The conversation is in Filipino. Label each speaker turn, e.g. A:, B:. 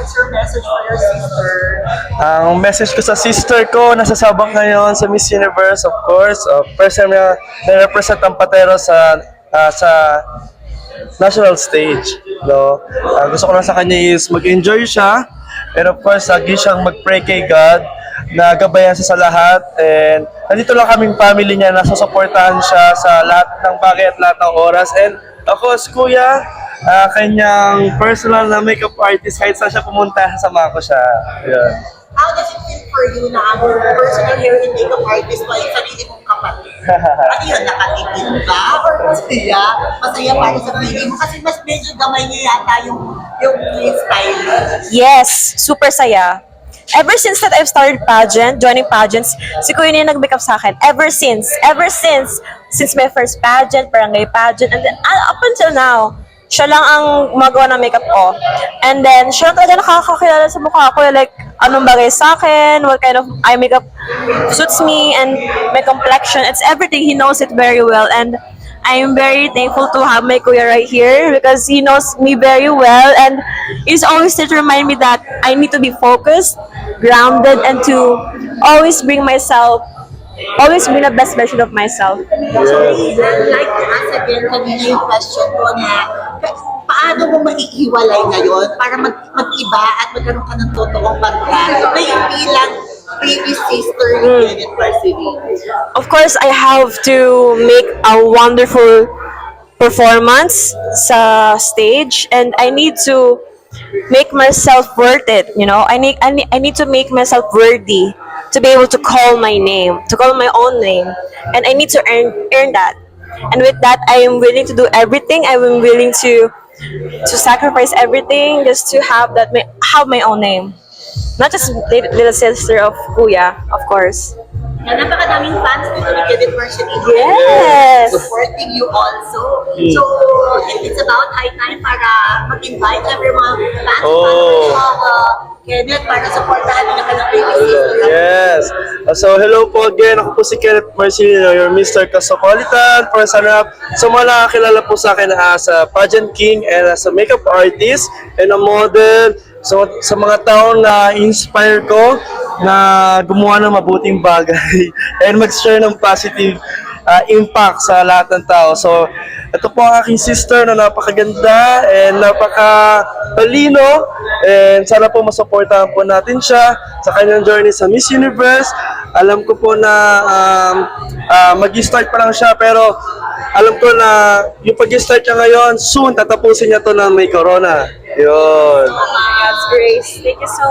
A: what's your message for your sister?
B: Ang message ko sa sister ko, nasasabak ngayon sa Miss Universe, of course. First time na represent ang Patero sa national stage. No? Gusto ko lang sa kanya is mag-enjoy siya. And of course, lagi siyang mag-pray kay God na gabayan siya sa lahat. And nandito lang kaming family niya, nasusuportahan siya sa lahat ng bagay at lahat ng oras. And of course, kuya, kanyang personal na makeup artist, kahit saan siya pumunta, sama ko siya. Yun.
A: How does it feel for you na ang personal hair and makeup artist mo ay sarili mong kapatid? Ano yun, nakatipid ba? Or masaya? Masaya para sa feeling mo? Kasi mas medyo gamay niya yata yung style.
C: Yes, super saya. Ever since that I've started joining pageants, si Kuya na yung nag-makeup sa akin. Ever since my first pageant, barangay pageant, and then up until now, siya lang ang magawa ng makeup ko. And then, siya lang talaga nakakakilala sa mukha ko, like, anong bagay sa akin, what kind of eye makeup suits me, and my complexion, it's everything. He knows it very well, and I'm very thankful to have my kuya right here because he knows me very well, and he's always there to remind me that I need to be focused, grounded, and to always bring the best version of myself.
A: Actually, I'd like to ask again kanina yung question ko na paano mo maiiwalay ngayon para mag-iba at magkaroon ka ng totoong pagkakataon na yung bilang previous sister ni Kenneth Marcelino?
C: Of course, I have to make a wonderful performance sa stage, and I need to make myself worth it. You know, I need to make myself worthy to be able to call my name, to call my own name, and I need to earn that. And with that, I am willing to do everything. I am willing to sacrifice everything just to have my own name. Not just little sister of Kuya, of course.
A: Na napakadaming fans dito ni Kenneth Marcelino.
C: Yes!
A: Supporting you also. So, it's about high time para mag-invite every mga fans Kenneth para supportahan nila ka ng previous sister.
B: Yes. So, hello po again. Ako po si Kenneth Marcelino, your Mr. Cosmopolitan, first runner-up. So, mga nakakilala po sa akin as a pageant king and as a makeup artist and a model. So, sa mga taong na inspire ko na gumawa ng mabuting bagay and mag-share ng positive impact sa lahat ng tao. So, ito po ang aking sister na napakaganda and napaka-talino, and sana po masuportahan po natin siya sa kanyang journey sa Miss Universe. Alam ko po na mag-start pa lang siya, pero alam ko na yung pag-start niya ngayon, soon tatapusin niya to ng may corona. Yun.
C: God's grace. Thank you so much.